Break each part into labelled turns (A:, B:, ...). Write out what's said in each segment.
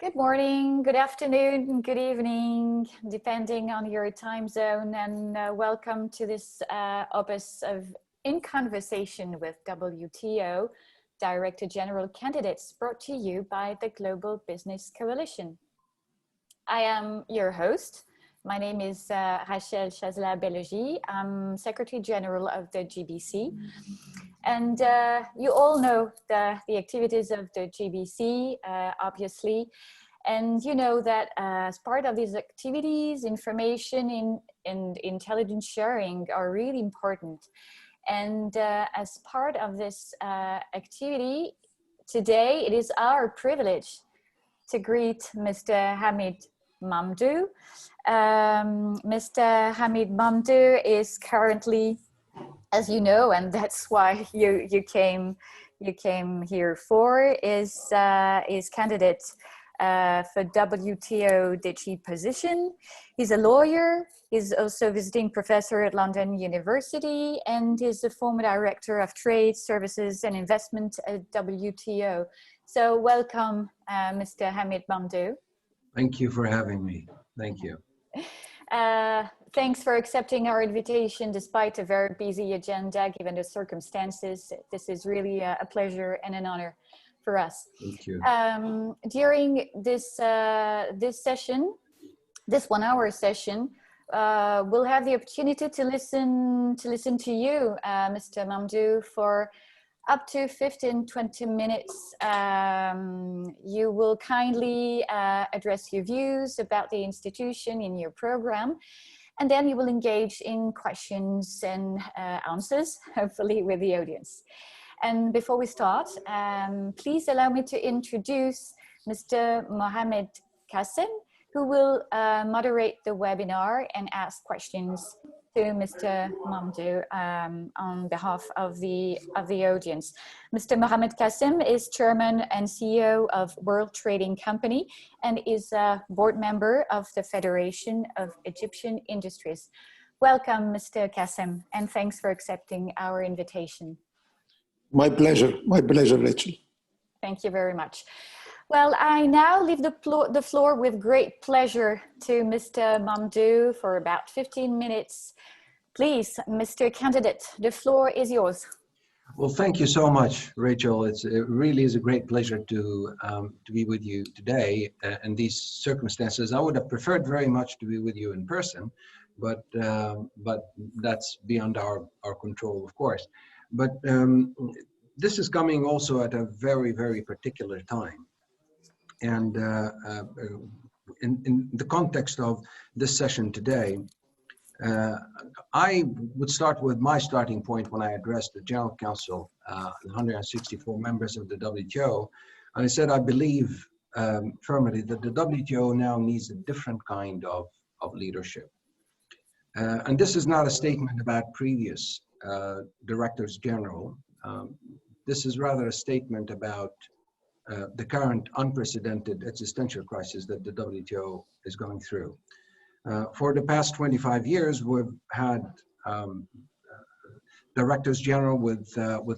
A: Good morning, good afternoon, good evening, depending on your time zone, and welcome to this opus of In Conversation with WTO, Director General Candidates, brought to you by the Global Business Coalition. I am your host. My name is Rachel Chazela-Bellogy. I'm Secretary General of the GBC. And you all know the activities of the GBC, obviously. And you know that as part of these activities, information and intelligence sharing are really important. And as part of this activity, today it is our privilege to greet Mr. Hamid Mamdouh. Mr. Hamid Mamdouh is currently, as you know, and that's why you came here for, is candidate for WTO DG position. He's a lawyer. He's also visiting professor at London University, and is a former director of trade, services, and investment at WTO. So welcome, Mr. Hamid Mamdouh.
B: Thank you for having me. Thank you.
A: Thanks for accepting our invitation despite a very busy agenda given the circumstances. This is really a pleasure and an honor for us.
B: Thank you.
A: During this session, this 1 hour session, we'll have the opportunity to listen to you, Mr. Mamdouh, for up to 15-20 minutes. You will kindly address your views about the institution in your program, and then you will engage in questions and answers, hopefully with the audience. And before we start, please allow me to introduce Mr. Mohamed Kassem, who will moderate the webinar and ask questions to Mr. Mamdouh on behalf of the audience. Mr. Mohamed Kassem is Chairman and CEO of World Trading Company and is a board member of the Federation of Egyptian Industries. Welcome, Mr. Kassem, and thanks for accepting our invitation.
C: My pleasure, Rachel.
A: Thank you very much. Well, I now leave the floor with great pleasure to Mr. Mamdouh for about 15 minutes. Please, Mr. Candidate, the floor is yours.
B: Well, thank you so much, Rachel. It really is a great pleasure to be with you today in these circumstances. I would have preferred very much to be with you in person, but that's beyond our control, of course. But this is coming also at a very, very particular time. And in the context of this session today, I would start with my starting point when I addressed the General Council, 164 members of the WTO. And I said, I believe firmly that the WTO now needs a different kind of leadership. And this is not a statement about previous directors general. This is rather a statement about the current unprecedented existential crisis that the WTO is going through. For the past 25 years, we've had directors general with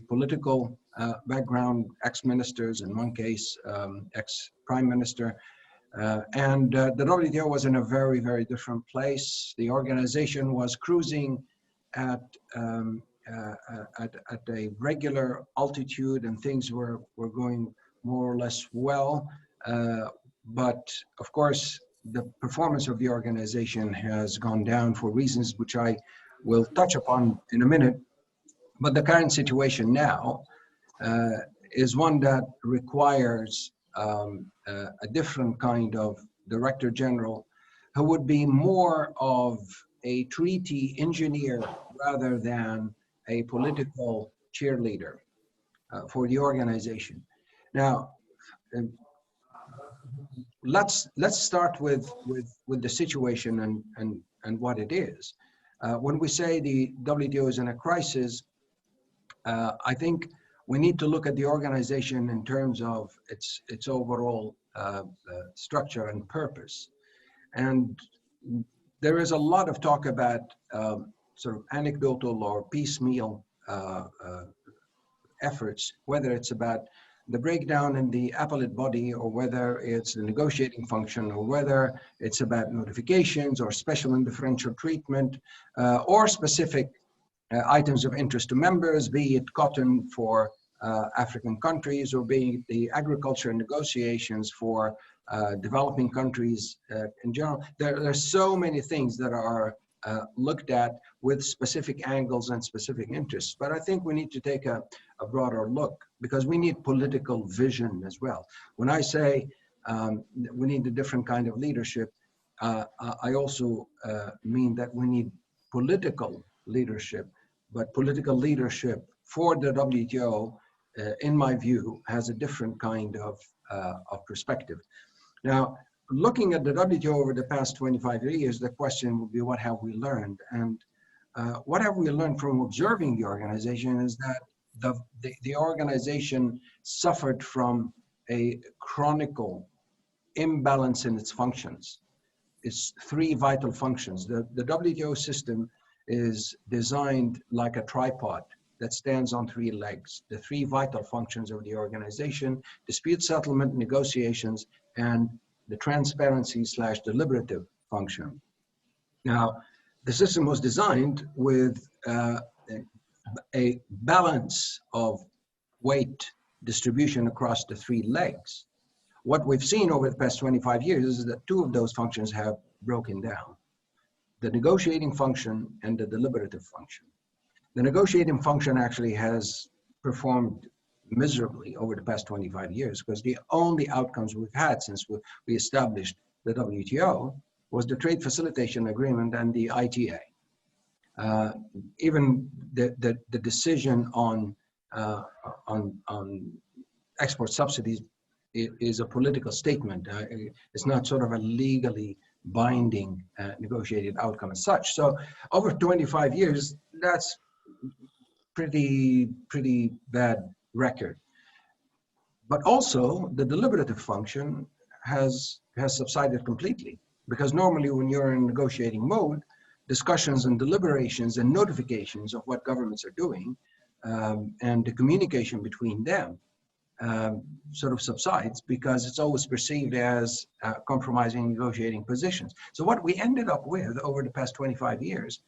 B: political background, ex-ministers, in one case, ex-prime minister. And the WTO was in a very, very different place. The organization was cruising at a regular altitude, and things were going more or less well. But of course, the performance of the organization has gone down for reasons which I will touch upon in a minute. But the current situation now is one that requires a different kind of director general who would be more of a treaty engineer rather than a political cheerleader for the organization. Now, let's start with the situation and what it is. When we say the WTO is in a crisis, I think we need to look at the organization in terms of its overall structure and purpose. And there is a lot of talk about sort of anecdotal or piecemeal efforts, whether it's about the breakdown in the appellate body, or whether it's the negotiating function, or whether it's about notifications or special and differential treatment, or specific items of interest to members, be it cotton for African countries, or be it the agriculture negotiations for developing countries in general. There are so many things that are looked at with specific angles and specific interests. But I think we need to take a broader look, because we need political vision as well. When I say we need a different kind of leadership, I also mean that we need political leadership. But political leadership for the WTO, in my view, has a different kind of perspective. Now, looking at the WTO over the past 25 years, the question will be, what have we learned? And what have we learned from observing the organization is that the organization suffered from a chronic imbalance in its functions. It's three vital functions. The WTO system is designed like a tripod that stands on three legs. The three vital functions of the organization: dispute settlement, negotiations, and the transparency/deliberative function. Now, the system was designed with a balance of weight distribution across the three legs. What we've seen over the past 25 years is that two of those functions have broken down: the negotiating function and the deliberative function. The negotiating function actually has performed miserably over the past 25 years, because the only outcomes we've had since we established the WTO was the trade facilitation agreement and the ITA. Even the decision on export subsidies is a political statement. It's not sort of a legally binding negotiated outcome as such. So over 25 years, that's pretty bad record. But also the deliberative function has subsided completely, because normally when you're in negotiating mode, discussions and deliberations and notifications of what governments are doing and the communication between them sort of subsides, because it's always perceived as compromising negotiating positions. So what we ended up with over the past 25 years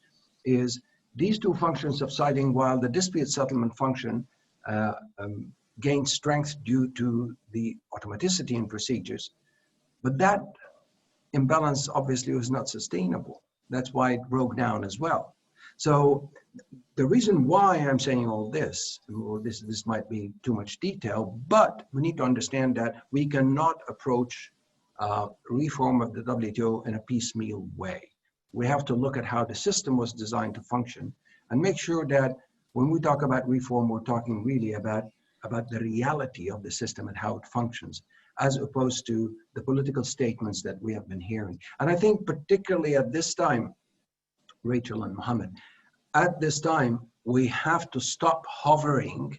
B: is these two functions subsiding, while the dispute settlement function gained strength due to the automaticity in procedures. But that imbalance obviously was not sustainable. That's why it broke down as well. So the reason why I'm saying all this, or this might be too much detail, but we need to understand that we cannot approach reform of the WTO in a piecemeal way. We have to look at how the system was designed to function, and make sure that when we talk about reform, we're talking really about the reality of the system and how it functions, as opposed to the political statements that we have been hearing. And I think particularly at this time, Rachel and Mohammed, at this time, we have to stop hovering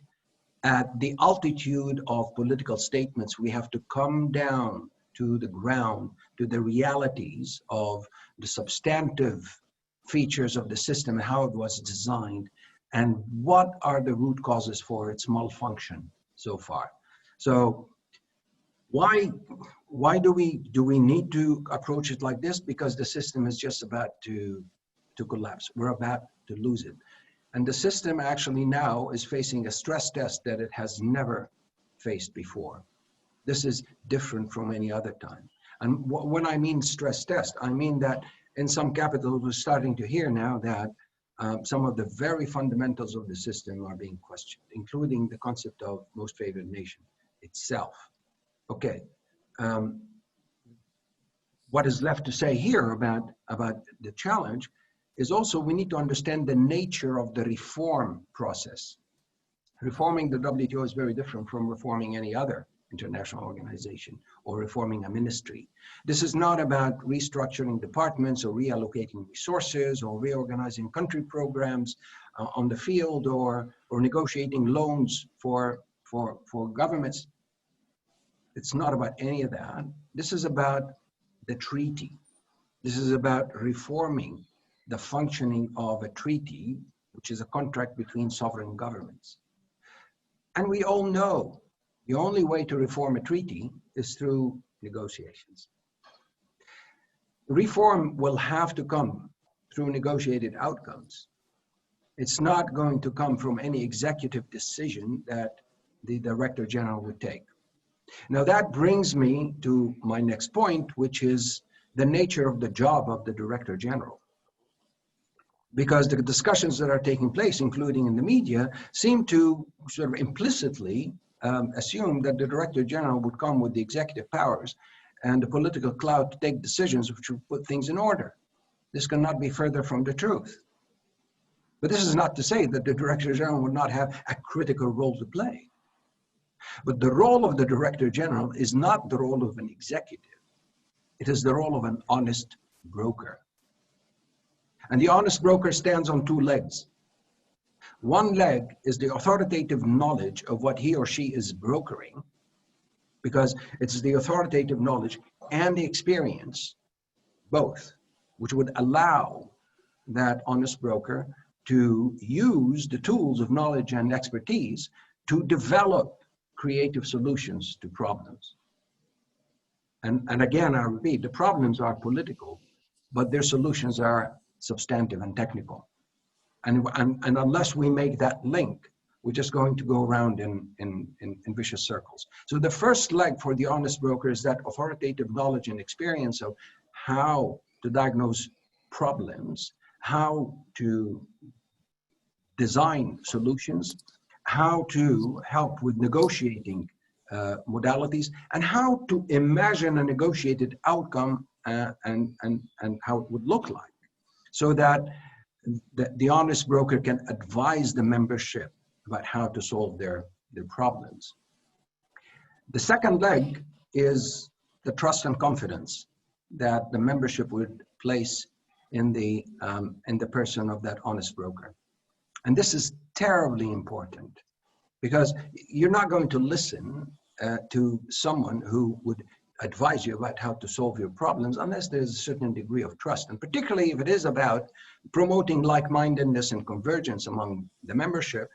B: at the altitude of political statements. We have to come down to the ground, to the realities of the substantive features of the system, how it was designed, and what are the root causes for its malfunction so far. So why do we need to approach it like this? Because the system is just about to collapse. We're about to lose it. And the system actually now is facing a stress test that it has never faced before. This is different from any other time. And when I mean stress test, I mean that in some capitals, we're starting to hear now that some of the very fundamentals of the system are being questioned, including the concept of most favored nation itself. Okay, what is left to say here about the challenge is also we need to understand the nature of the reform process. Reforming the WTO is very different from reforming any other international organization or reforming a ministry. This is not about restructuring departments or reallocating resources or reorganizing country programs on the field or negotiating loans for governments. It's not about any of that. This is about the treaty. This is about reforming the functioning of a treaty, which is a contract between sovereign governments. And we all know The only way to reform a treaty is through negotiations. Reform will have to come through negotiated outcomes. It's not going to come from any executive decision that the Director General would take. Now that brings me to my next point, which is the nature of the job of the Director General. Because the discussions that are taking place, including in the media, seem to sort of implicitly assume that the Director General would come with the executive powers and the political clout to take decisions which would put things in order. This cannot be further from the truth. But this is not to say that the Director General would not have a critical role to play. But the role of the Director General is not the role of an executive. It is the role of an honest broker. And the honest broker stands on two legs. One leg is the authoritative knowledge of what he or she is brokering, because it's the authoritative knowledge and the experience, both, which would allow that honest broker to use the tools of knowledge and expertise to develop creative solutions to problems. And again, I repeat, the problems are political, but their solutions are substantive and technical. And unless we make that link, we're just going to go around in vicious circles. So the first leg for the honest broker is that authoritative knowledge and experience of how to diagnose problems, how to design solutions, how to help with negotiating modalities, and how to imagine a negotiated outcome and how it would look like, so that the honest broker can advise the membership about how to solve their problems. The second leg is the trust and confidence that the membership would place in the person of that honest broker. And this is terribly important, because you're not going to listen to someone who would advise you about how to solve your problems unless there's a certain degree of trust. And particularly if it is about promoting like-mindedness and convergence among the membership,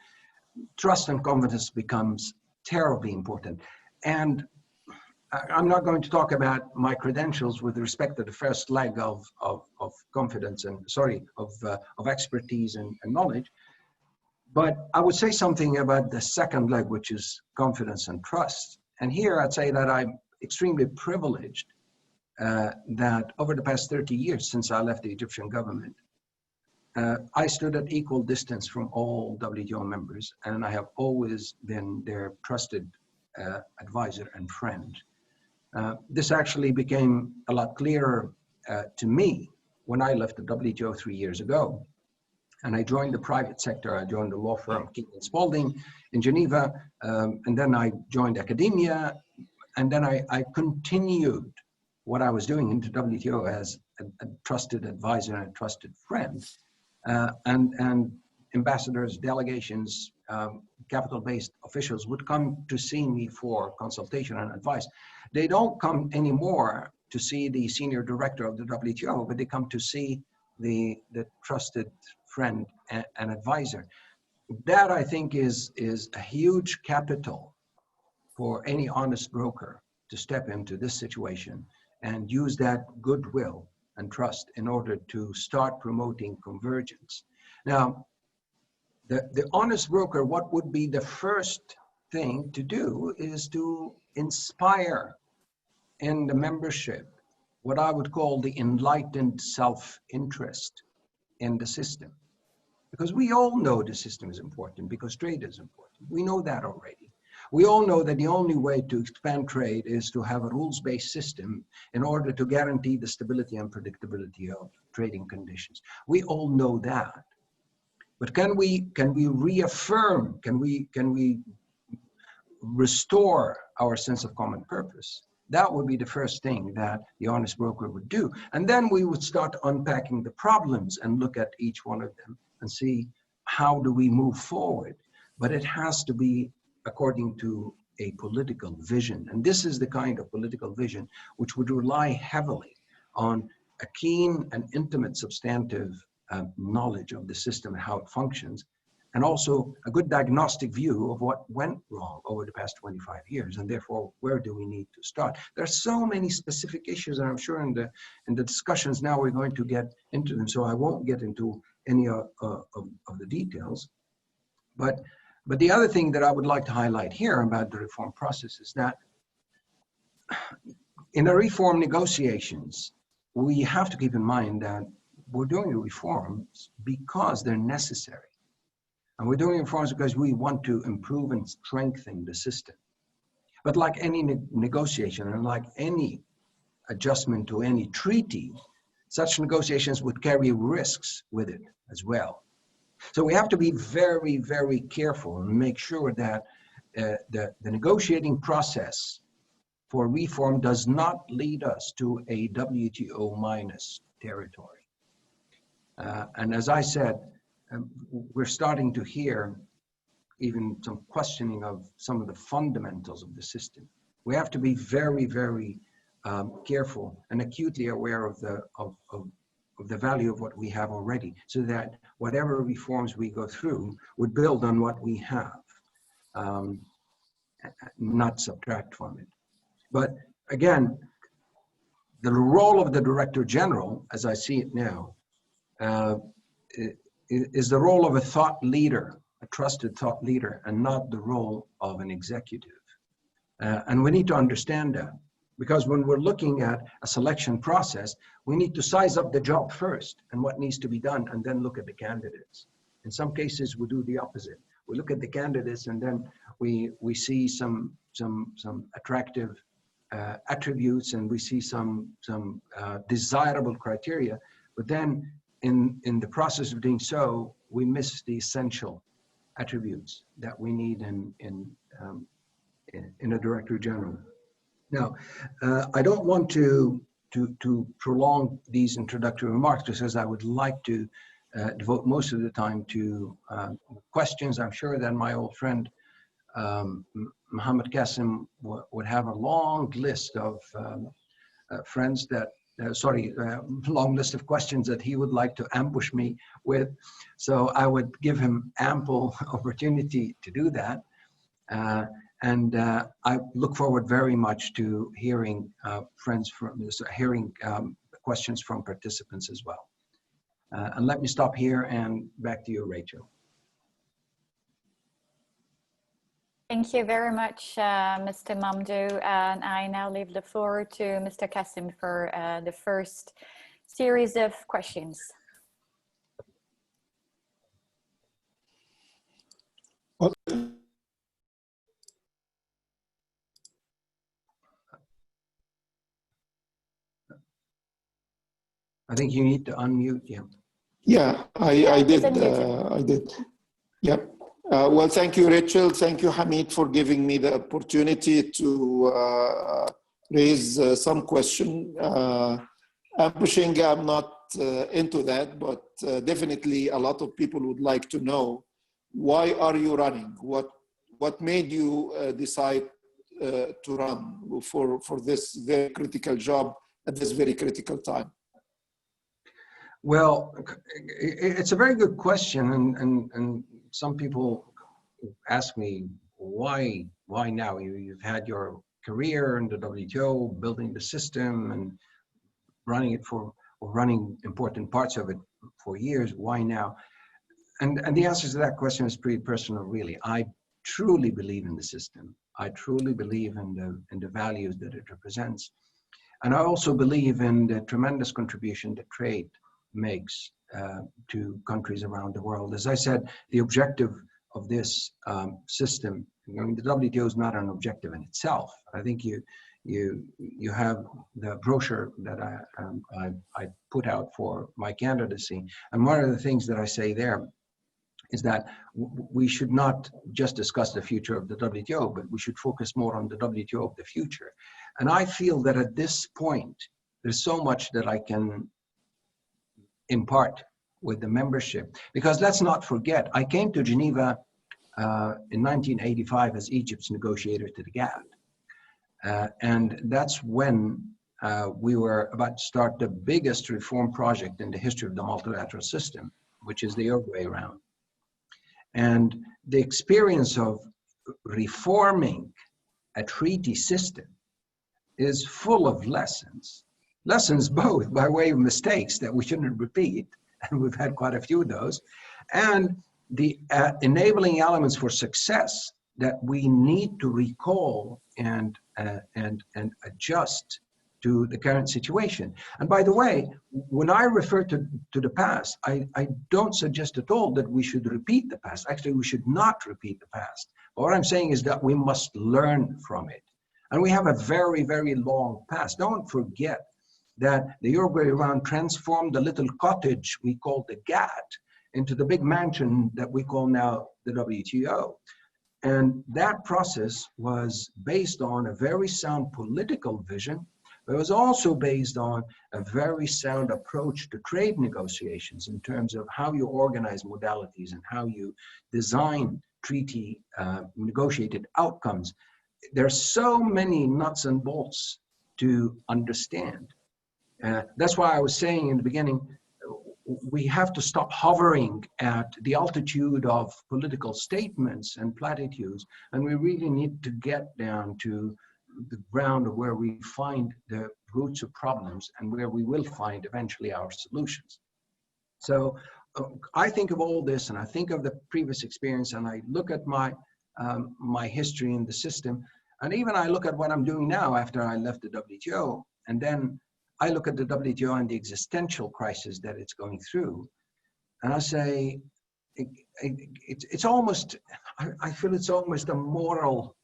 B: trust and confidence becomes terribly important. And I'm not going to talk about my credentials with respect to the first leg of confidence and, of expertise and knowledge. But I would say something about the second leg, which is confidence and trust. And here I'd say that I'm extremely privileged that over the past 30 years since I left the Egyptian government, I stood at equal distance from all WTO members, and I have always been their trusted advisor and friend. This actually became a lot clearer to me when I left the WTO 3 years ago. And I joined the private sector. I joined the law firm King & Spalding in Geneva, and then I joined academia, and then I continued what I was doing into WTO as a trusted advisor and a trusted friend. And ambassadors, delegations, capital-based officials would come to see me for consultation and advice. They don't come anymore to see the senior director of the WTO, but they come to see the trusted friend and advisor. That, I think, is a huge capital for any honest broker to step into this situation and use that goodwill and trust in order to start promoting convergence. Now, the honest broker, what would be the first thing to do is to inspire in the membership what I would call the enlightened self-interest in the system. Because we all know the system is important, because trade is important. We know that already. We all know that the only way to expand trade is to have a rules-based system in order to guarantee the stability and predictability of trading conditions. We all know that. But can we reaffirm, can we restore our sense of common purpose? That would be the first thing that the honest broker would do. And then we would start unpacking the problems and look at each one of them and see how do we move forward. But it has to be according to a political vision. And this is the kind of political vision which would rely heavily on a keen and intimate substantive knowledge of the system and how it functions, and also a good diagnostic view of what went wrong over the past 25 years, and therefore where do we need to start. There are so many specific issues, and I'm sure in the discussions now we're going to get into them, so I won't get into any of the details. But the other thing that I would like to highlight here about the reform process is that in the reform negotiations, we have to keep in mind that we're doing reforms because they're necessary. And we're doing reforms because we want to improve and strengthen the system. But like any negotiation and like any adjustment to any treaty, such negotiations would carry risks with it as well. So we have to be very, very careful and make sure that the negotiating process for reform does not lead us to a WTO minus territory. And as I said, we're starting to hear even some questioning of some of the fundamentals of the system. We have to be very, very careful and acutely aware of the value of what we have already, so that whatever reforms we go through would build on what we have, not subtract from it. But again, the role of the Director General, as I see it now, is the role of a thought leader, a trusted thought leader, and not the role of an executive. And we need to understand that, because when we're looking at a selection process, we need to size up the job first and what needs to be done, and then look at the candidates. In some cases, we do the opposite. We look at the candidates, and then we see some attractive attributes, and we see some desirable criteria, but then in the process of doing so, we miss the essential attributes that we need in a Director General. Now, I don't want to prolong these introductory remarks, because I would like to devote most of the time to questions. I'm sure that my old friend Mohammed Qasim would have a long list of friends that, long list of questions that he would like to ambush me with. So I would give him ample opportunity to do that. And I look forward very much to hearing questions from participants as well. And let me stop here, and back to you, Rachel.
A: Thank you very much, Mr. Mamdouh. And I now leave the floor to Mr. Qasim for the first series of questions.
C: Well,
B: I think you need to unmute him.
C: yeah, I did. Yeah. Well, thank you, Rachel. Thank you, Hamid, for giving me the opportunity to raise some question. Ambushing, I'm not into that, but definitely a lot of people would like to know, why are you running? What made you decide to run for this very critical job at this very critical time?
B: Well, it's a very good question, and some people ask me, why now? You've had your career in the WTO, building the system and running it running important parts of it for years. Why now? And the answer to that question is pretty personal, really. I truly believe in the system. I truly believe in the values that it represents. And I also believe in the tremendous contribution that trade makes to countries around the world. As I said, the objective of this system, I mean, the WTO is not an objective in itself. I think you have the brochure that I put out for my candidacy, and one of the things that I say there is that we should not just discuss the future of the WTO, but we should focus more on the WTO of the future. And I feel that at this point, there's so much that I can impart with the membership, because let's not forget, I came to Geneva in 1985 as Egypt's negotiator to the GATT. And that's when we were about to start the biggest reform project in the history of the multilateral system, which is the Uruguay round. And the experience of reforming a treaty system is full of lessons. Lessons both by way of mistakes that we shouldn't repeat, and we've had quite a few of those, and the enabling elements for success that we need to recall and adjust to the current situation. And by the way, when I refer to the past, I don't suggest at all that we should repeat the past. Actually, we should not repeat the past. But what I'm saying is that we must learn from it. And we have a very, very long past. Don't forget that the Uruguay round transformed the little cottage we called the GATT into the big mansion that we call now the WTO. And that process was based on a very sound political vision, but it was also based on a very sound approach to trade negotiations in terms of how you organize modalities and how you design treaty negotiated outcomes. There's so many nuts and bolts to understand. That's why I was saying in the beginning, we have to stop hovering at the altitude of political statements and platitudes, and we really need to get down to the ground of where we find the roots of problems and where we will find eventually our solutions. So I think of all this, and I think of the previous experience, and I look at my my history in the system, and even I look at what I'm doing now after I left the WTO, and then I look at the WTO and the existential crisis that it's going through, and I say, it's almost, I feel it's almost a moral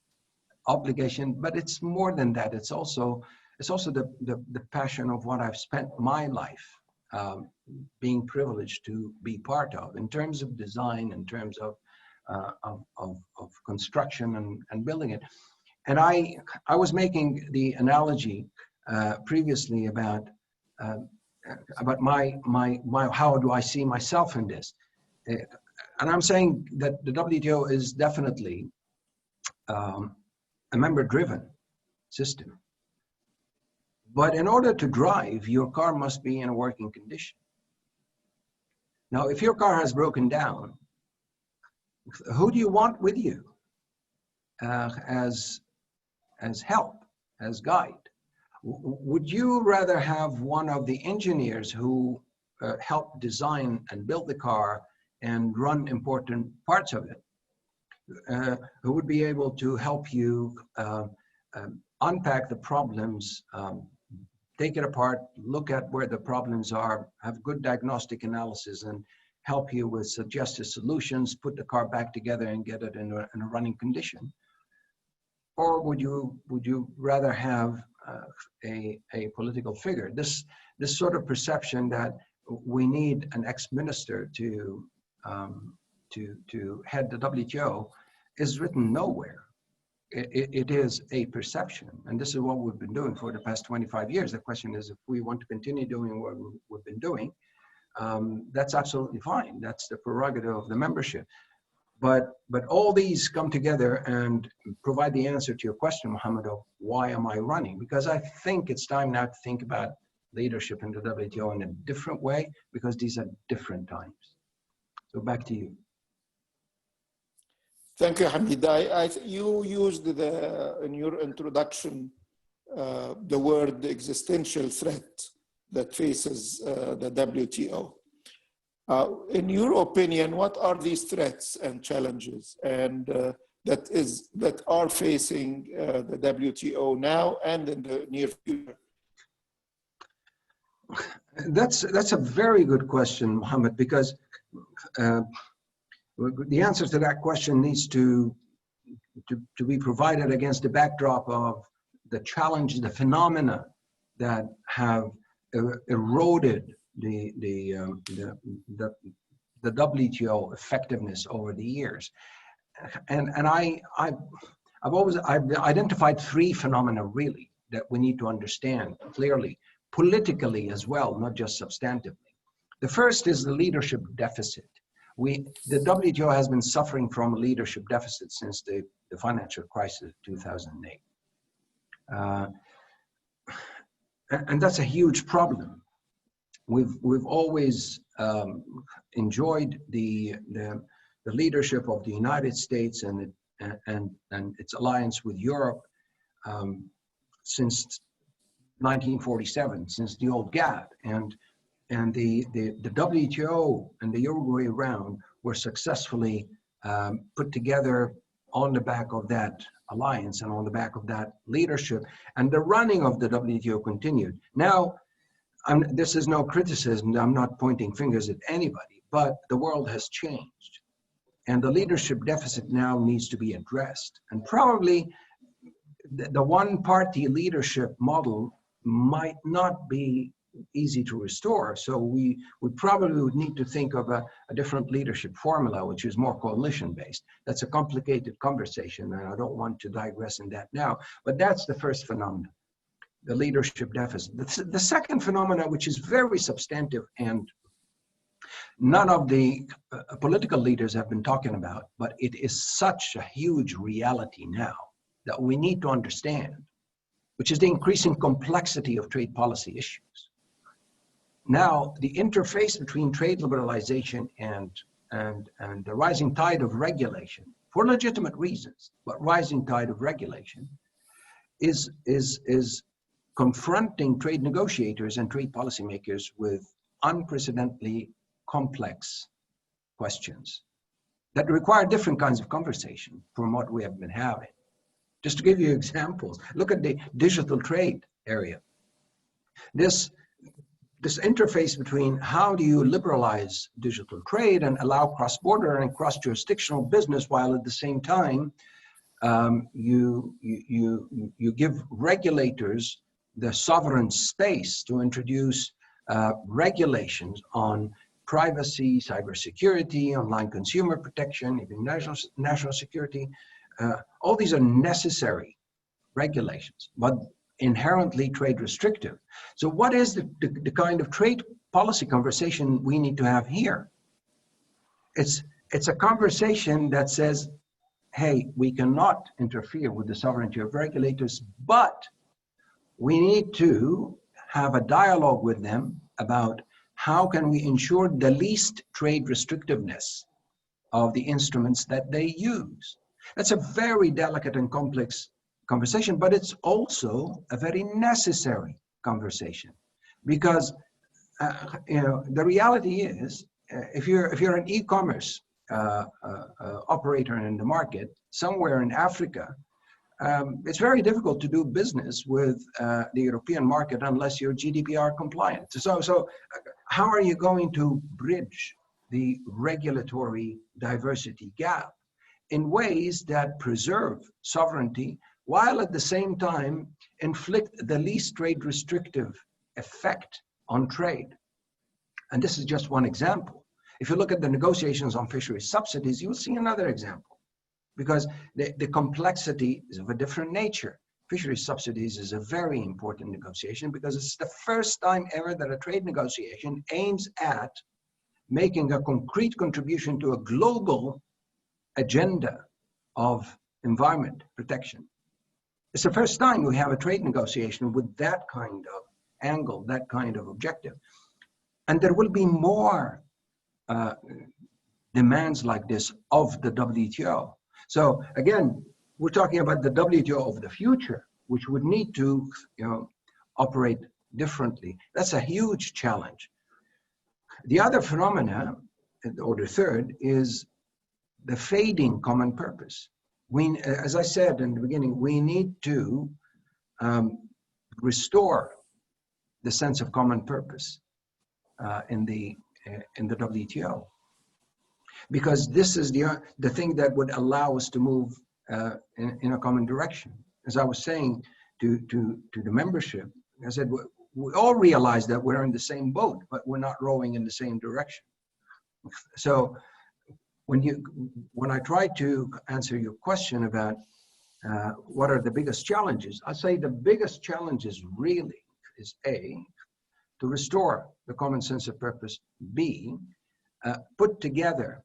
B: obligation, but it's more than that. It's also the passion of what I've spent my life being privileged to be part of in terms of design, in terms of construction and building it. And I was making the analogy previously about my how do I see myself in this, and I'm saying that the WTO is definitely a member-driven system, but in order to drive, your car must be in a working condition. Now, if your car has broken down, who do you want with you as help, as guide? Would you rather have one of the engineers who helped design and build the car and run important parts of it, who would be able to help you unpack the problems, take it apart, look at where the problems are, have good diagnostic analysis, and help you with suggested solutions, put the car back together and get it in a running condition? Or would you rather have a political figure? This sort of perception that we need an ex-minister to head the WTO is written nowhere. It is a perception, and this is what we've been doing for the past 25 years. The question is, if we want to continue doing what we've been doing, that's absolutely fine. That's the prerogative of the membership. But all these come together and provide the answer to your question, Mohammed, of why am I running? Because I think it's time now to think about leadership in the WTO in a different way, because these are different times. So back to you.
C: Thank you, Hamid. You used in your introduction the word existential threat that faces the WTO. In your opinion, what are these threats and challenges that are facing the WTO now and in the near future?
B: That's a very good question, Mohammed, because the answer to that question needs to be provided against the backdrop of the challenge, the phenomena that have eroded the WTO effectiveness over the years. And I've identified three phenomena really that we need to understand clearly, politically as well, not just substantively. The first is the leadership deficit. The WTO has been suffering from a leadership deficit since the financial crisis of 2008. And that's a huge problem. We've always enjoyed the the leadership of the United States and its alliance with Europe since 1947, since the old gap, and the WTO and the Uruguay round were successfully put together on the back of that alliance and on the back of that leadership, and the running of the WTO continued. Now, this is no criticism, I'm not pointing fingers at anybody, but the world has changed, and the leadership deficit now needs to be addressed. And probably the one-party leadership model might not be easy to restore. So we probably would need to think of a different leadership formula, which is more coalition-based. That's a complicated conversation, and I don't want to digress in that now, but that's the first phenomenon, the leadership deficit. The second phenomenon, which is very substantive and none of the political leaders have been talking about, but it is such a huge reality now that we need to understand, which is the increasing complexity of trade policy issues. Now, the interface between trade liberalization and the rising tide of regulation, for legitimate reasons, but rising tide of regulation, is confronting trade negotiators and trade policymakers with unprecedentedly complex questions that require different kinds of conversation from what we have been having. Just to give you examples, look at the digital trade area. This interface between how do you liberalize digital trade and allow cross-border and cross-jurisdictional business while at the same time you give regulators the sovereign space to introduce regulations on privacy, cybersecurity, online consumer protection, even national security. All these are necessary regulations, but inherently trade restrictive. So what is the kind of trade policy conversation we need to have here? It's a conversation that says, hey, we cannot interfere with the sovereignty of regulators, but we need to have a dialogue with them about how can we ensure the least trade restrictiveness of the instruments that they use. That's a very delicate and complex conversation, but it's also a very necessary conversation, because the reality is, if you're an e-commerce operator in the market somewhere in Africa, it's very difficult to do business with the European market unless you're GDPR compliant. So how are you going to bridge the regulatory diversity gap in ways that preserve sovereignty while at the same time inflict the least trade restrictive effect on trade? And this is just one example. If you look at the negotiations on fisheries subsidies, you'll see another example, because the complexity is of a different nature. Fisheries subsidies is a very important negotiation because it's the first time ever that a trade negotiation aims at making a concrete contribution to a global agenda of environment protection. It's the first time we have a trade negotiation with that kind of angle, that kind of objective. And there will be more demands like this of the WTO. So again, we're talking about the WTO of the future, which would need to operate differently. That's a huge challenge. The other phenomena, or the third, is the fading common purpose. As I said in the beginning, we need to restore the sense of common purpose in the WTO, because this is the thing that would allow us to move in a common direction. As I was saying to the membership, I said we all realize that we're in the same boat, but we're not rowing in the same direction. So when I try to answer your question about what are the biggest challenges, I say the biggest challenges really is A, to restore the common sense of purpose, B, put together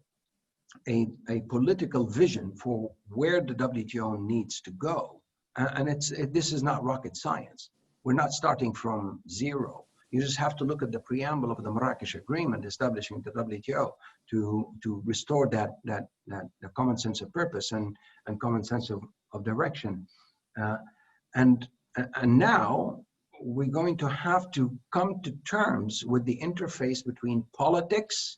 B: a political vision for where the WTO needs to go. And this is not rocket science. We're not starting from zero. You just have to look at the preamble of the Marrakesh Agreement establishing the WTO to restore that common sense of purpose and common sense of direction. And now we're going to have to come to terms with the interface between politics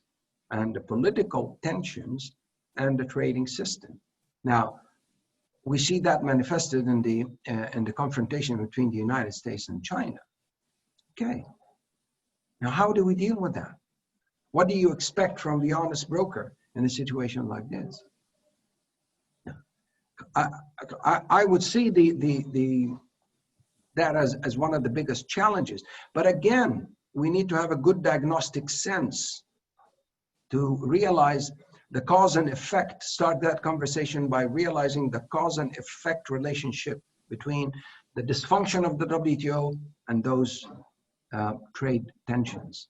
B: and the political tensions and the trading system. Now, we see that manifested in the confrontation between the United States and China. Okay. Now, how do we deal with that? What do you expect from the honest broker in a situation like this? I would see that as one of the biggest challenges. But again, we need to have a good diagnostic sense to realize the cause and effect. Start that conversation by realizing the cause and effect relationship between the dysfunction of the WTO and those trade tensions,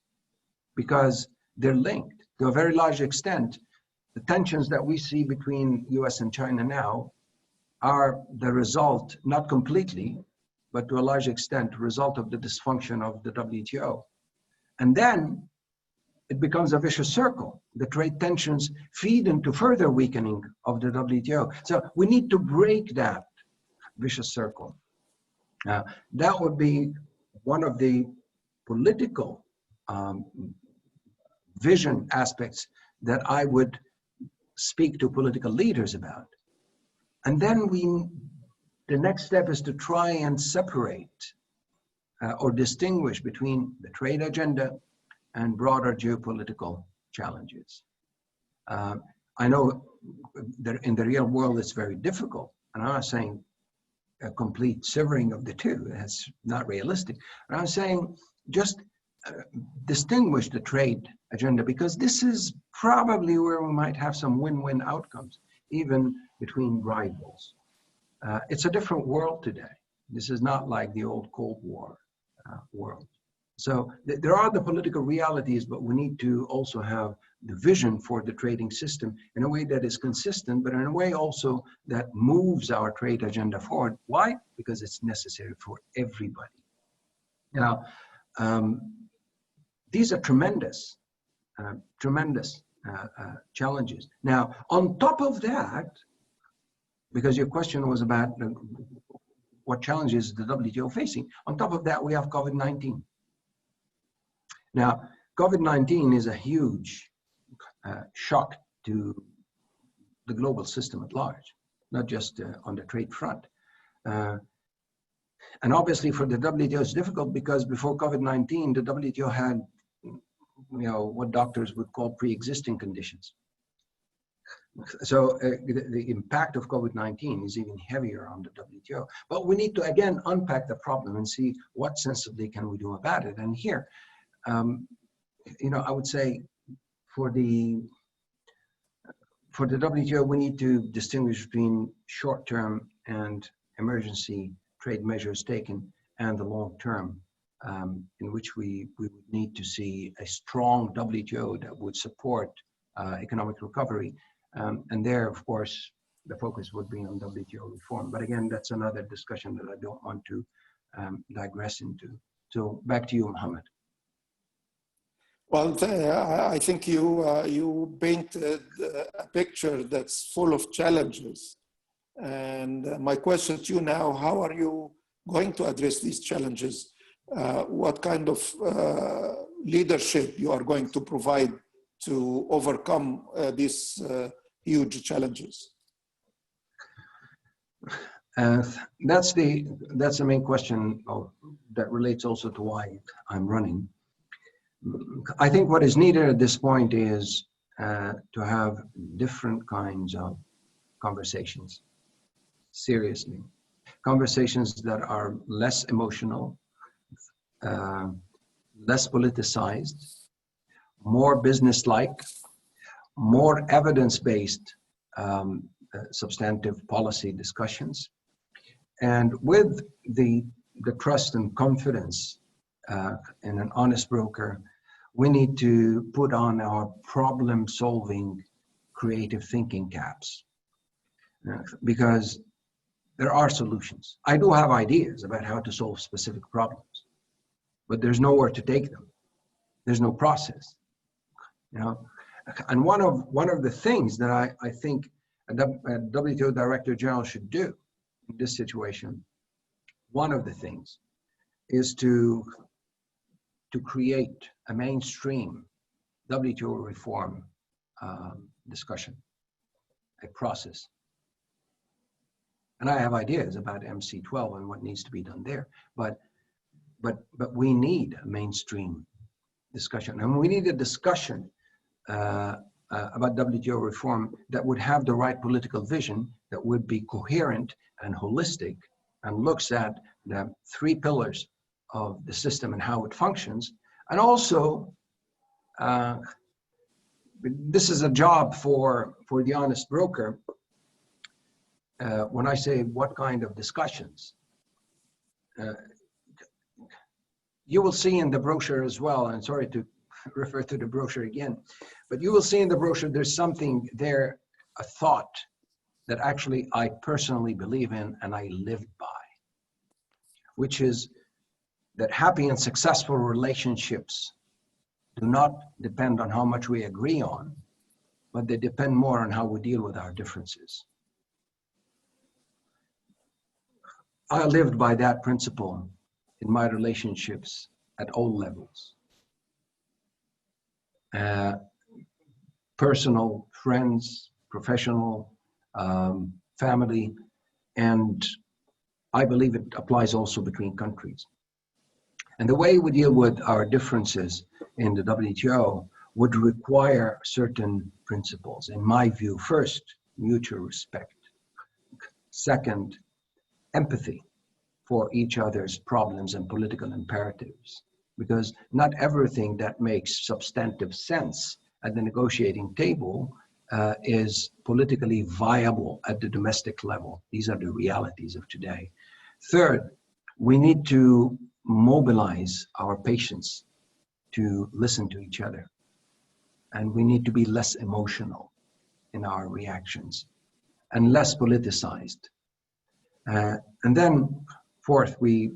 B: because they're linked to a very large extent. The tensions that we see between US and China now are the result, not completely, but to a large extent, result of the dysfunction of the WTO. And then it becomes a vicious circle. The trade tensions feed into further weakening of the WTO. So we need to break that vicious circle. That would be one of the political vision aspects that I would speak to political leaders about. And then the next step is to try and separate or distinguish between the trade agenda and broader geopolitical challenges. I know that in the real world it's very difficult, and I'm not saying a complete severing of the two, that's not realistic. But I'm saying just distinguish the trade agenda, because this is probably where we might have some win-win outcomes, even between rivals. It's a different world today. This is not like the old Cold War world. So there are the political realities, but we need to also have the vision for the trading system in a way that is consistent, but in a way also that moves our trade agenda forward. Why? Because it's necessary for everybody. Now, these are tremendous challenges. Now, on top of that, because your question was about what challenges the WTO facing, on top of that, we have COVID-19. Now, COVID-19 is a huge shock to the global system at large, not just on the trade front. And obviously for the WTO, it's difficult because before COVID-19, the WTO had, what doctors would call pre-existing conditions. So the impact of COVID-19 is even heavier on the WTO. But we need to, again, unpack the problem and see what sensibly can we do about it. And here, I would say for the WTO, we need to distinguish between short-term and emergency trade measures taken and the long-term, in which we would need to see a strong WTO that would support economic recovery. And there, of course, the focus would be on WTO reform. But again, that's another discussion that I don't want to digress into. So back to you, Mohammed.
C: Well, I think you painted a picture that's full of challenges. And my question to you now, how are you going to address these challenges? What kind of leadership you are going to provide to overcome these huge challenges?
B: That's the main question that relates also to why I'm running. I think what is needed at this point is to have different kinds of conversations, seriously. Conversations that are less emotional, less politicized, more business-like, more evidence-based substantive policy discussions. And with the trust and confidence in an honest broker, we need to put on our problem-solving creative thinking caps, because there are solutions. I do have ideas about how to solve specific problems, but there's nowhere to take them. There's no process, you know. And one of the things that I think a WTO Director General should do in this situation, one of the things is to create a mainstream WTO reform discussion, a process. And I have ideas about MC12 and what needs to be done there, but we need a mainstream discussion, and we need a discussion about WTO reform that would have the right political vision, that would be coherent and holistic, and looks at the three pillars of the system and how it functions. And also, this is a job for the honest broker. When I say what kind of discussions, you will see in the brochure as well, and sorry to refer to the brochure again, but you will see in the brochure there's something there, a thought that actually I personally believe in and I lived by, which is that happy and successful relationships do not depend on how much we agree on, but they depend more on how we deal with our differences. I lived by that principle in my relationships at all levels. Personal, friends, professional, family, and I believe it applies also between countries. And the way we deal with our differences in the WTO would require certain principles. In my view, first, mutual respect. Second, empathy for each other's problems and political imperatives, because not everything that makes substantive sense at the negotiating table is politically viable at the domestic level. These are the realities of today. Third, we need to mobilize our patience to listen to each other. And we need to be less emotional in our reactions and less politicized. And then fourth, we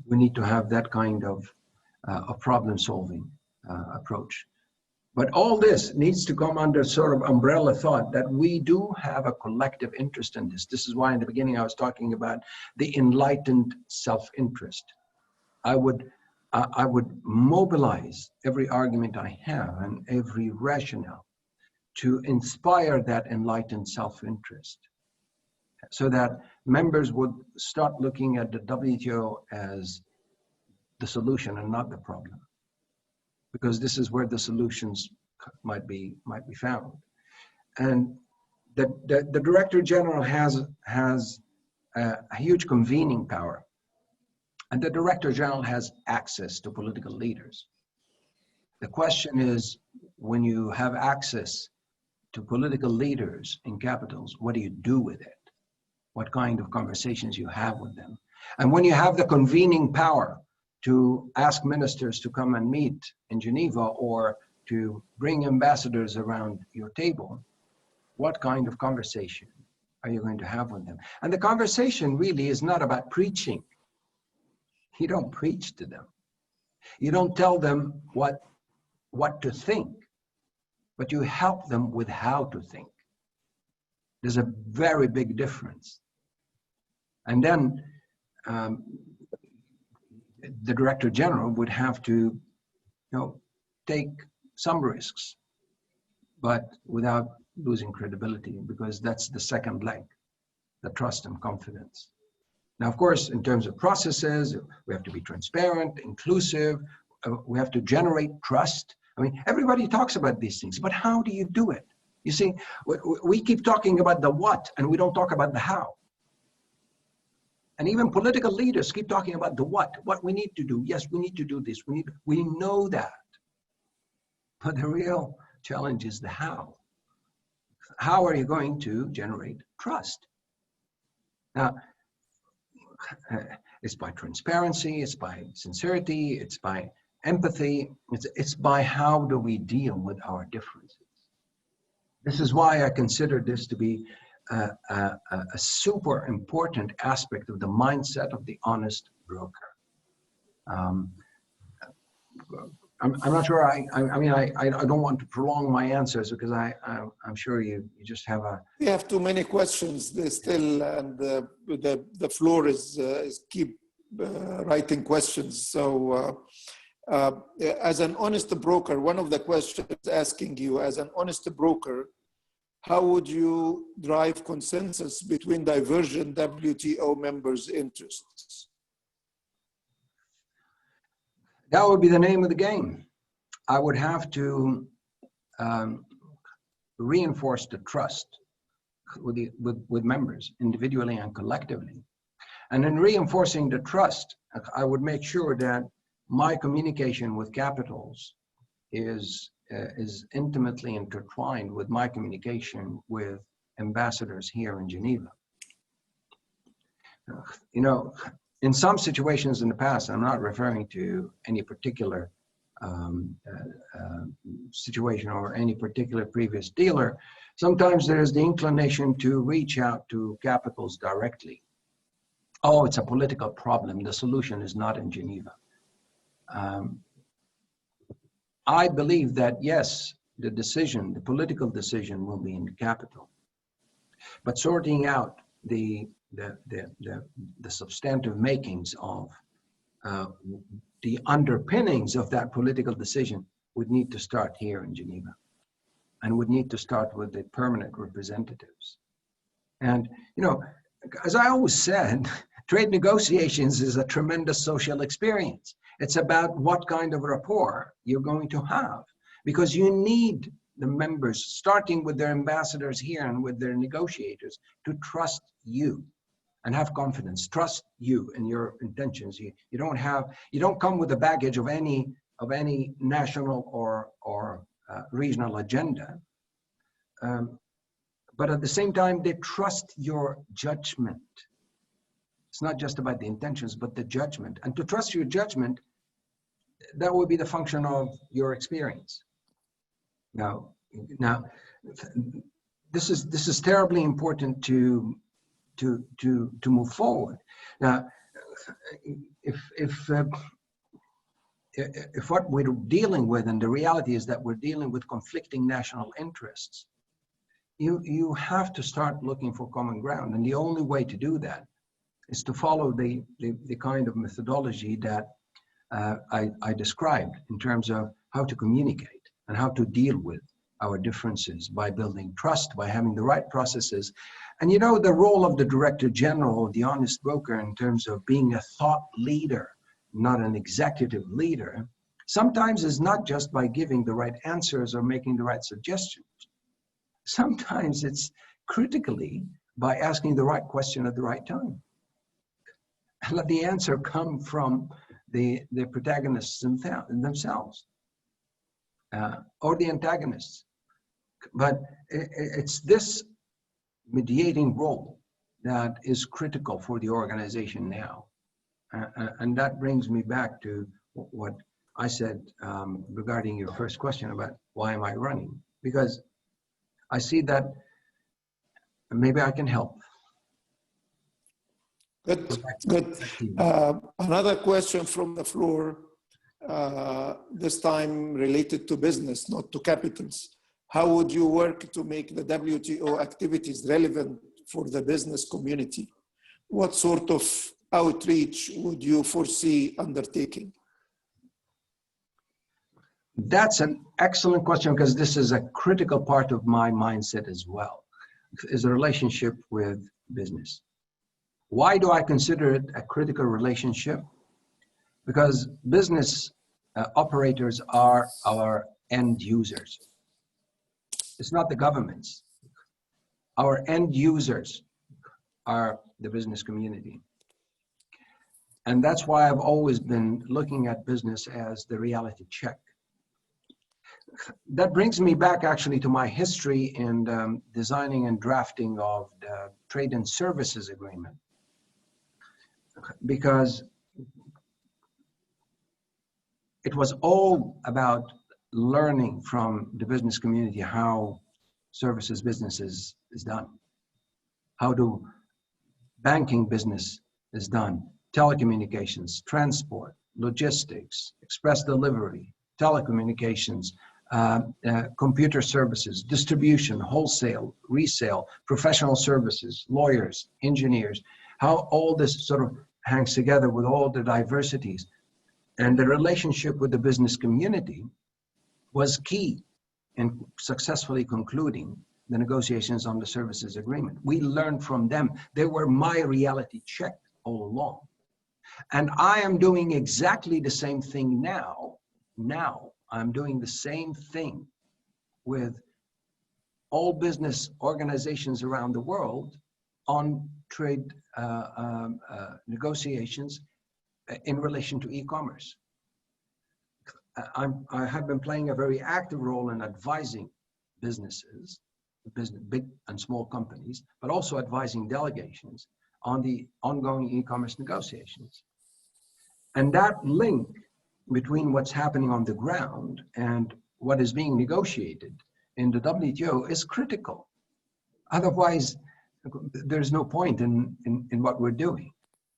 B: need to have that kind of problem-solving approach. But all this needs to come under sort of umbrella thought that we do have a collective interest in this. This is why in the beginning I was talking about the enlightened self-interest. I would mobilize every argument I have and every rationale to inspire that enlightened self-interest, so that members would start looking at the WTO as the solution and not the problem, because this is where the solutions might be found. And the Director General has a huge convening power, and the Director General has access to political leaders. The question is, when you have access to political leaders in capitals, what do you do with it? What kind of conversations you have with them? And when you have the convening power to ask ministers to come and meet in Geneva or to bring ambassadors around your table, what kind of conversation are you going to have with them? And the conversation really is not about preaching. You don't preach to them. You don't tell them what to think, but you help them with how to think. There's a very big difference. And then the Director General would have to, take some risks, but without losing credibility, because that's the second leg, the trust and confidence. Now, of course, in terms of processes, we have to be transparent, inclusive, we have to generate trust. I mean, everybody talks about these things, but how do you do it? You see, we keep talking about the what, and we don't talk about the how. And even political leaders keep talking about the what we need to do. Yes, we need to do this. We know that. But the real challenge is the how. How are you going to generate trust? Now, it's by transparency, it's by sincerity, it's by empathy, it's by how do we deal with our differences. This is why I consider this to be a super important aspect of the mindset of the honest broker. I'm not sure. I mean, I don't want to prolong my answers because I'm sure you just have a.
C: We have too many questions. They still, and the floor is keep writing questions. So, as an honest broker, one of the questions asking you, as an honest broker, how would you drive consensus between divergent WTO members' interests?
B: That would be the name of the game. I would have to reinforce the trust with members, individually and collectively. And in reinforcing the trust, I would make sure that my communication with capitals is intimately intertwined with my communication with ambassadors here in Geneva. You know, in some situations in the past, I'm not referring to any particular situation or any particular previous dealer, sometimes there's the inclination to reach out to capitals directly. Oh, it's a political problem. The solution is not in Geneva. I believe that, yes, the political decision will be in the capital, but sorting out the substantive makings of the underpinnings of that political decision would need to start here in Geneva, and would need to start with the permanent representatives. And, you know, as I always said, trade negotiations is a tremendous social experience. It's about what kind of rapport you're going to have, because you need the members, starting with their ambassadors here and with their negotiators, to trust you and have confidence, trust you in your intentions. You don't come with the baggage of any national or regional agenda, but at the same time, they trust your judgment. It's not just about the intentions, but the judgment. And to trust your judgment, that would be the function of your experience. Now, this is terribly important to move forward. Now, if what we're dealing with, and the reality is that we're dealing with conflicting national interests, you have to start looking for common ground, and the only way to do that is to follow the kind of methodology that I described in terms of how to communicate and how to deal with our differences by building trust, by having the right processes. And you know, the role of the Director General, the honest broker, in terms of being a thought leader, not an executive leader, sometimes is not just by giving the right answers or making the right suggestions. Sometimes it's critically by asking the right question at the right time. And let the answer come from the protagonists themselves or the antagonists. But it's this mediating role that is critical for the organization now. And that brings me back to what I said regarding your first question about why am I running? Because I see that maybe I can help.
C: Good. Another question from the floor, this time related to business, not to capitals. How would you work to make the WTO activities relevant for the business community? What sort of outreach would you foresee undertaking?
B: That's an excellent question, because this is a critical part of my mindset as well, is a relationship with business. Why do I consider it a critical relationship? Because business operators are our end users. It's not the governments. Our end users are the business community. And that's why I've always been looking at business as the reality check. That brings me back actually to my history in designing and drafting of the Trade and Services Agreement. Because it was all about learning from the business community how services business is done, how banking business is done, telecommunications, transport, logistics, express delivery, telecommunications, computer services, distribution, wholesale, resale, professional services, lawyers, engineers, how all this sort of hangs together with all the diversities. And the relationship with the business community was key in successfully concluding the negotiations on the services agreement. We learned from them. They were my reality check all along. And I am doing exactly the same thing now. Now I'm doing the same thing with all business organizations around the world on trade negotiations in relation to e-commerce. I have been playing a very active role in advising businesses, big and small companies, but also advising delegations on the ongoing e-commerce negotiations. And that link between what's happening on the ground and what is being negotiated in the WTO is critical. Otherwise, there's no point in what we're doing.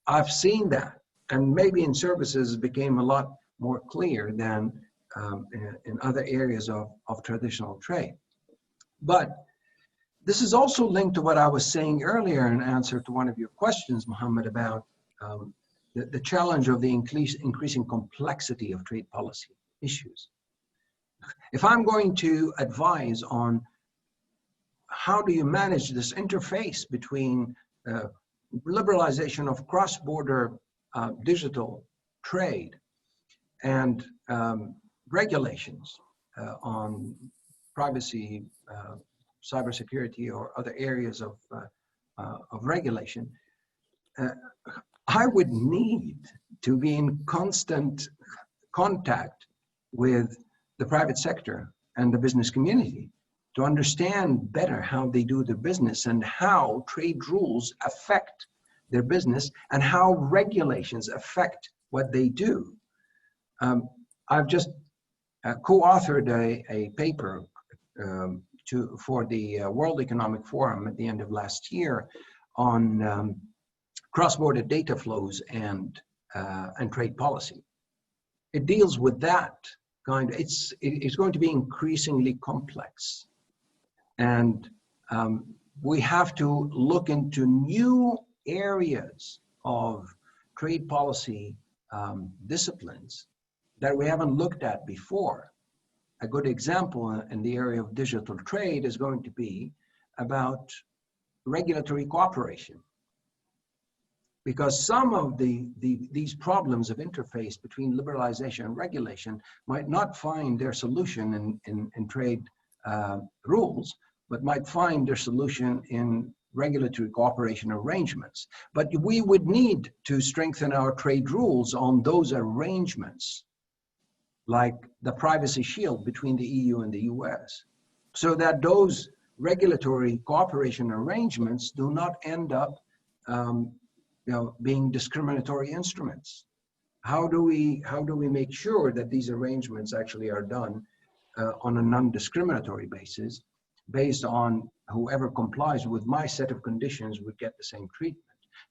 B: I've seen that, and maybe in services it became a lot more clear than in other areas of traditional trade. But this is also linked to what I was saying earlier in answer to one of your questions, Mohammed, about the challenge of the increasing complexity of trade policy issues. If I'm going to advise on how do you manage this interface between liberalization of cross-border digital trade and regulations on privacy, cybersecurity, or other areas of regulation, I would need to be in constant contact with the private sector and the business community to understand better how they do their business and how trade rules affect their business and how regulations affect what they do. I've just co-authored a paper for the World Economic Forum at the end of last year on cross-border data flows and trade policy. It deals with that kind. It's going to be increasingly complex, and we have to look into new areas of trade policy disciplines that we haven't looked at before. A good example in the area of digital trade is going to be about regulatory cooperation, because some of these problems of interface between liberalization and regulation might not find their solution in trade rules, but might find their solution in regulatory cooperation arrangements. But we would need to strengthen our trade rules on those arrangements, like the privacy shield between the EU and the US, so that those regulatory cooperation arrangements do not end up being discriminatory instruments. How do we make sure that these arrangements actually are done on a non-discriminatory basis, based on whoever complies with my set of conditions would get the same treatment?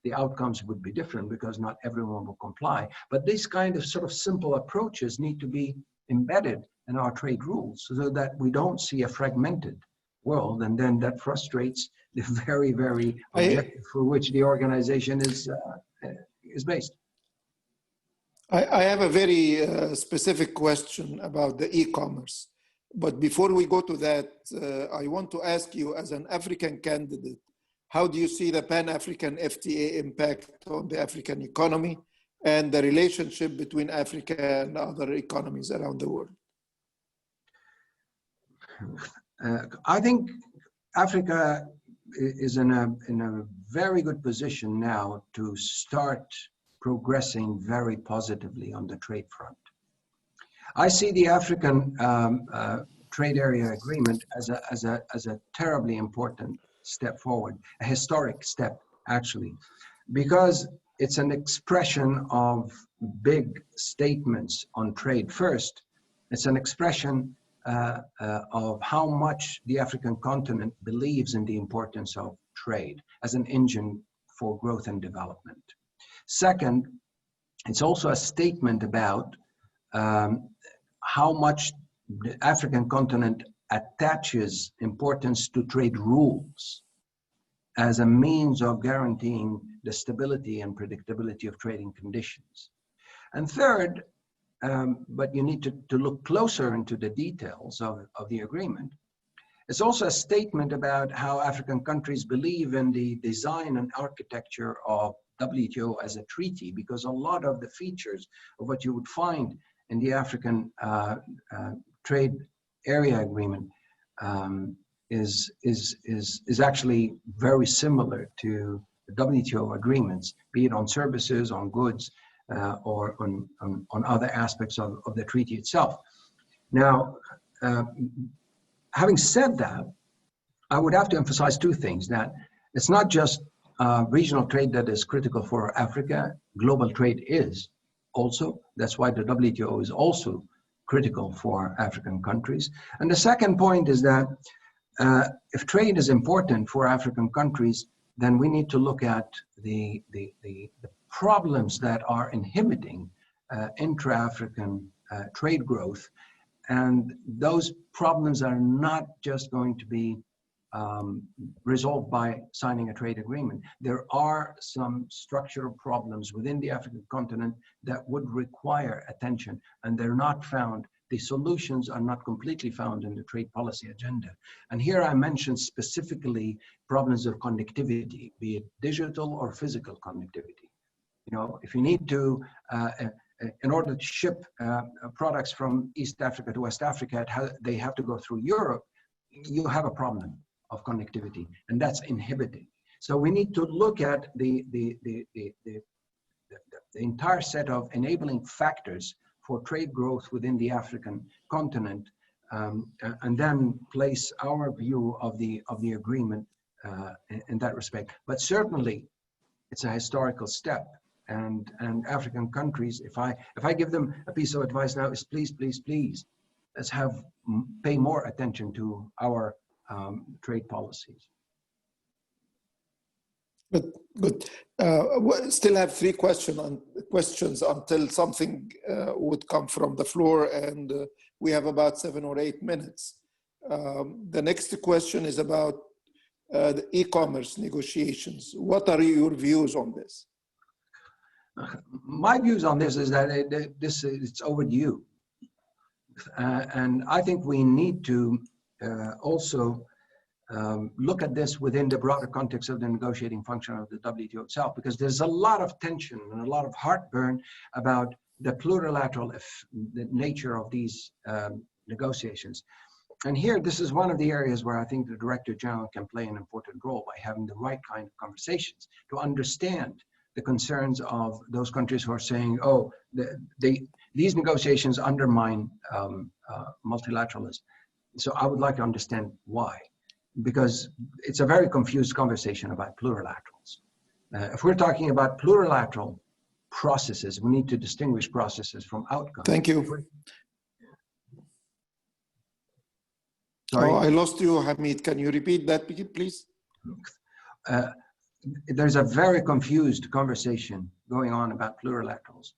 B: The outcomes would be different because not everyone will comply. But these kind of sort of simple approaches need to be embedded in our trade rules so that we don't see a fragmented world, and then that frustrates the very, very objective for which the organization is based.
C: I have a very specific question about the e-commerce. But before we go to that, I want to ask you, as an African candidate, how do you see the Pan-African FTA impact on the African economy and the relationship between Africa and other economies around the world?
B: I think Africa is in a very good position now to start progressing very positively on the trade front. I see the African Trade Area Agreement as a terribly important step forward, a historic step actually, because it's an expression of big statements on trade. First, it's an expression of how much the African continent believes in the importance of trade as an engine for growth and development. Second, It's also a statement about how much the African continent attaches importance to trade rules as a means of guaranteeing the stability and predictability of trading conditions. And third, but you need to look closer into the details of the agreement, it's also a statement about how African countries believe in the design and architecture of WTO as a treaty, because a lot of the features of what you would find in the African Trade Area Agreement is actually very similar to the WTO agreements, be it on services, on goods, or on other aspects of the treaty itself. Now, having said that, I would have to emphasize two things: that it's not just regional trade that is critical for Africa. Global trade is also. That's why the WTO is also critical for African countries. And the second point is that if trade is important for African countries, then we need to look at the problems that are inhibiting intra-African trade growth. And those problems are not just going to be resolved by signing a trade agreement. There are some structural problems within the African continent that would require attention, and they're not found. The solutions are not completely found in the trade policy agenda. And here I mentioned specifically problems of connectivity, be it digital or physical connectivity. You know, if you need to, in order to ship products from East Africa to West Africa, they have to go through Europe, you have a problem of connectivity, and that's inhibiting. So we need to look at the entire set of enabling factors for trade growth within the African continent, and then place our view of the agreement in that respect. But certainly, it's a historical step, and African countries, if I give them a piece of advice now, is please, please, please, let's pay more attention to our trade policies.
C: Good. Still have three questions until something would come from the floor, and we have about 7 or 8 minutes. The next question is about the e-commerce negotiations. What are your views on this?
B: My views on this is that it's overdue. And I think we need to also look at this within the broader context of the negotiating function of the WTO itself, because there's a lot of tension and a lot of heartburn about the plurilateral the nature of these negotiations. And here, this is one of the areas where I think the Director General can play an important role by having the right kind of conversations to understand the concerns of those countries who are saying, oh, these negotiations undermine multilateralism. So I would like to understand why, because it's a very confused conversation about plurilaterals. If we're talking about plurilateral processes, we need to distinguish processes from outcomes.
C: Thank you.
B: Sorry.
C: Oh, I lost you, Hamid. Can you repeat that, please?
B: There's a very confused conversation going on about plurilaterals.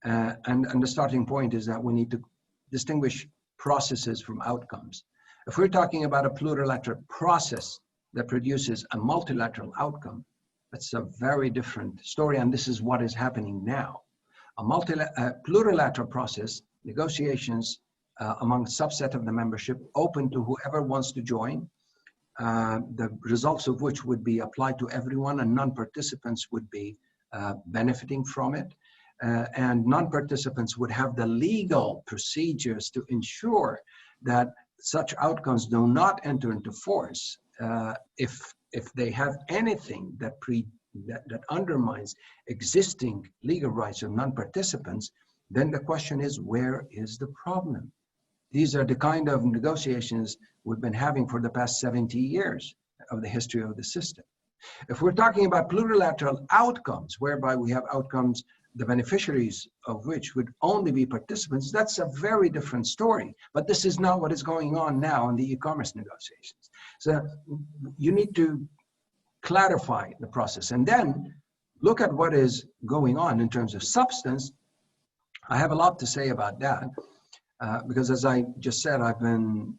B: And the starting point is that we need to distinguish processes from outcomes. If we're talking about a plurilateral process that produces a multilateral outcome, that's a very different story, and this is what is happening now. A plurilateral process, negotiations among a subset of the membership, open to whoever wants to join, the results of which would be applied to everyone, and non-participants would be benefiting from it. And non-participants would have the legal procedures to ensure that such outcomes do not enter into force if they have anything that undermines existing legal rights of non-participants. Then the question is, where is the problem? These are the kind of negotiations we've been having for the past 70 years of the history of the system. If we're talking about plurilateral outcomes, whereby we have outcomes, the beneficiaries of which would only be participants, that's a very different story. But this is not what is going on now in the e-commerce negotiations. So you need to clarify the process. And then look at what is going on in terms of substance, I have a lot to say about that, because as I just said, I've been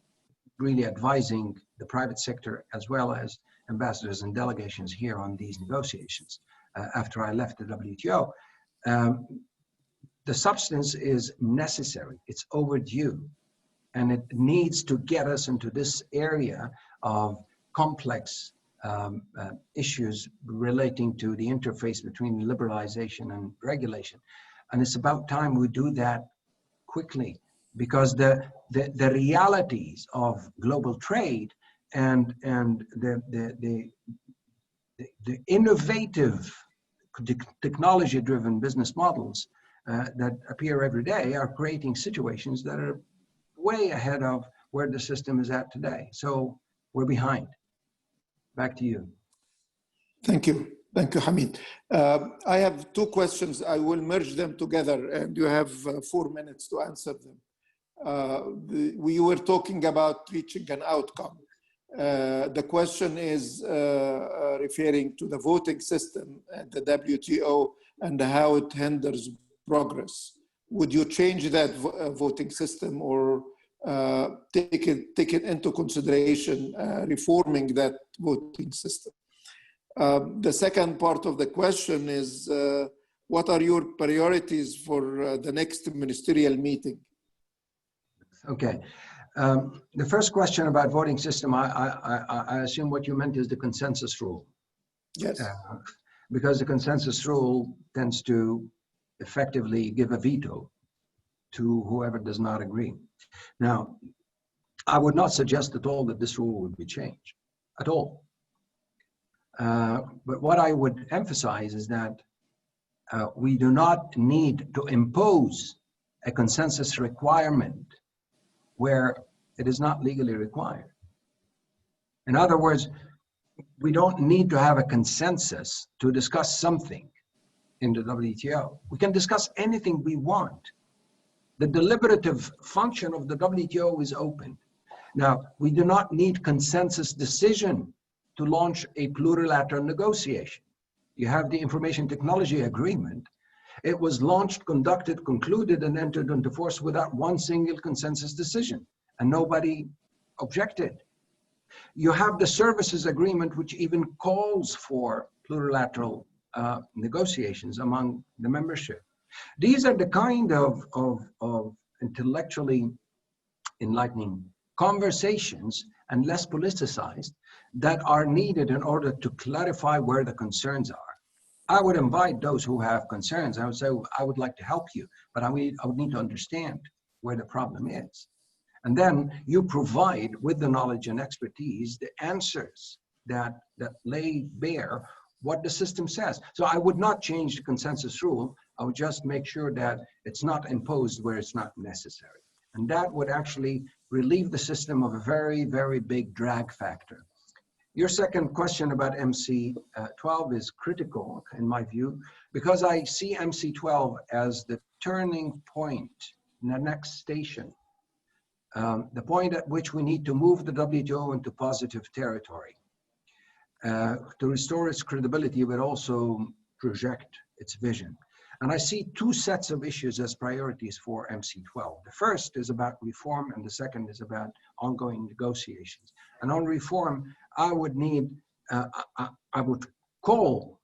B: really advising the private sector as well as ambassadors and delegations here on these negotiations after I left the WTO. The substance is necessary, it's overdue, and it needs to get us into this area of complex issues relating to the interface between liberalization and regulation. And it's about time we do that quickly, because the realities of global trade and the innovative technology-driven business models that appear every day are creating situations that are way ahead of where the system is at today. So we're behind. Back to you.
C: Thank you. Thank you, Hamid. I have two questions. I will merge them together, and you have 4 minutes to answer them. We were talking about reaching an outcome. The question is referring to the voting system at the WTO and how it hinders progress. Would you change that voting system, or take it into consideration reforming that voting system? The second part of the question is, what are your priorities for the next ministerial meeting?
B: Okay. The first question about voting system, I assume what you meant is the consensus rule.
C: Yes.
B: Because the consensus rule tends to effectively give a veto to whoever does not agree. Now, I would not suggest at all that this rule would be changed, at all. But what I would emphasize is that we do not need to impose a consensus requirement where it is not legally required. In other words, we don't need to have a consensus to discuss something in the WTO. We can discuss anything we want. The deliberative function of the WTO is open. Now, we do not need consensus decision to launch a plurilateral negotiation. You have the Information Technology Agreement. It was launched, conducted, concluded, and entered into force without one single consensus decision, and nobody objected. You have the Services Agreement, which even calls for plurilateral negotiations among the membership. These are the kind of intellectually enlightening conversations, and less politicized, that are needed in order to clarify where the concerns are. I would invite those who have concerns. I would say, I would like to help you, but I would need to understand where the problem is. And then you provide, with the knowledge and expertise, the answers that lay bare what the system says. So I would not change the consensus rule. I would just make sure that it's not imposed where it's not necessary. And that would actually relieve the system of a very, very big drag factor. Your second question about MC12 is critical, in my view, because I see MC12 as the turning point, the next station, the point at which we need to move the WTO into positive territory, to restore its credibility, but also project its vision. And I see two sets of issues as priorities for MC12. The first is about reform, and the second is about ongoing negotiations. And on reform, I would need, I would call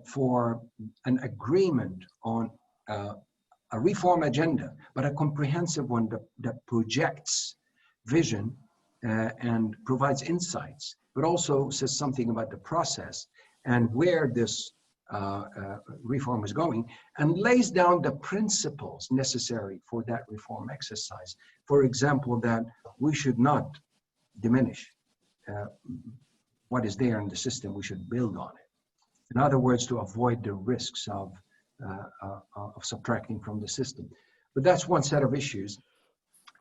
B: for an agreement on a reform agenda, but a comprehensive one that projects vision and provides insights, but also says something about the process and where this reform is going, and lays down the principles necessary for that reform exercise. For example, that we should not diminish what is there in the system, we should build on it. In other words, to avoid the risks of subtracting from the system. But that's one set of issues.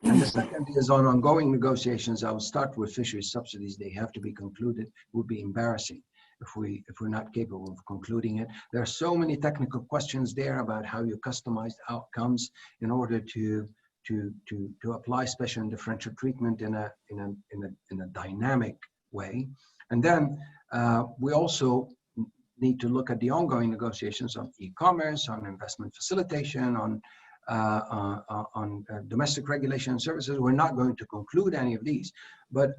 B: And the second is on ongoing negotiations. I will start with fisheries subsidies. They have to be concluded. It would be embarrassing if we're not capable of concluding it. There are so many technical questions there about how you customize outcomes in order to apply special and differential treatment in a dynamic way. And then we also need to look at the ongoing negotiations on e-commerce, on investment facilitation, on domestic regulation and services. We're not going to conclude any of these, but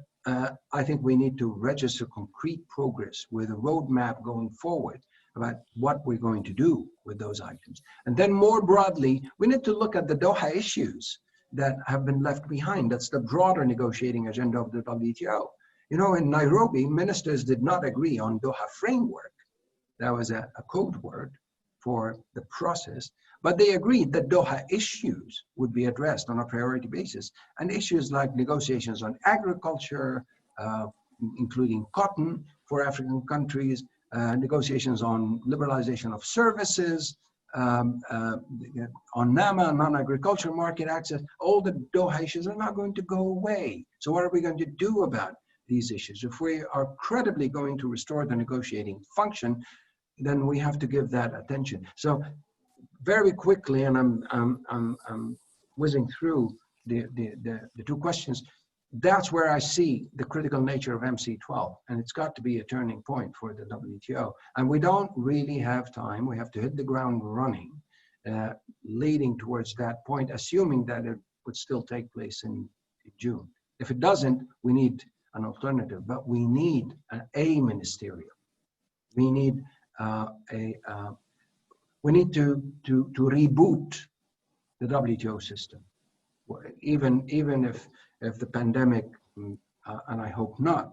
B: I think we need to register concrete progress with a roadmap going forward about what we're going to do with those items. And then more broadly, we need to look at the Doha issues that have been left behind. That's the broader negotiating agenda of the WTO. You know, in Nairobi, ministers did not agree on Doha framework. That was a code word for the process, but they agreed that Doha issues would be addressed on a priority basis, and issues like negotiations on agriculture, including cotton for African countries, negotiations on liberalization of services, on NAMA, non-agricultural market access. All the Doha issues are not going to go away. So what are we going to do about these issues? If we are credibly going to restore the negotiating function, then we have to give that attention. So very quickly, and I'm whizzing through the two questions, that's where I see the critical nature of MC12, and it's got to be a turning point for the WTO. And we don't really have time. We have to hit the ground running, leading towards that point, assuming that it would still take place in June. If it doesn't, we need an alternative, but we need a ministerial. We need we need to reboot the WTO system, even if the pandemic, and I hope not,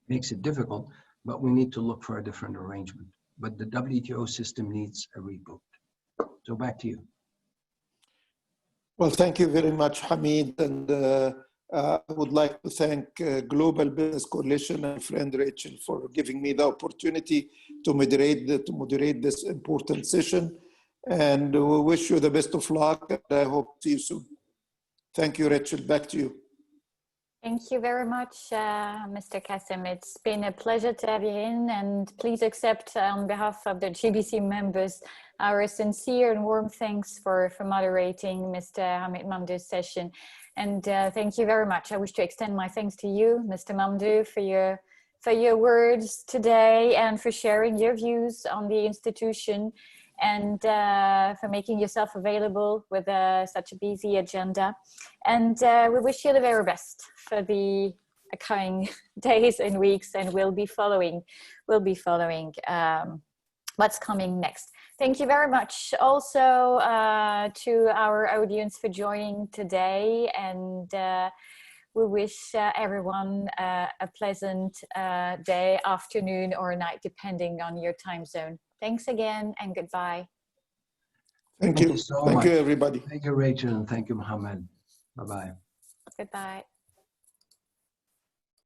B: makes it difficult, but we need to look for a different arrangement. But the WTO system needs a reboot. So back to you.
C: Well, thank you very much, Hamid. And I would like to thank Global Business Coalition and friend Rachel for giving me the opportunity to moderate this important session. And we wish you the best of luck. And I hope to see you soon. Thank you, Rachel. Back to you.
A: Thank you very much, Mr. Kassim. It's been a pleasure to have you in, and please accept on behalf of the GBC members our sincere and warm thanks for moderating Mr. Hamid Mamdouh's session. And thank you very much. I wish to extend my thanks to you, Mr. Mamdouh, for your words today and for sharing your views on the institution, and for making yourself available with such a busy agenda. And we wish you the very best for the coming days and weeks, and we'll be following what's coming next. Thank you very much also to our audience for joining today, and we wish everyone a pleasant day, afternoon, or night, depending on your time zone. Thanks again, and goodbye.
C: Thank you so much. Thank you, everybody.
B: Thank you, Rachel, and thank you, Mohammed. Bye-bye.
A: Goodbye.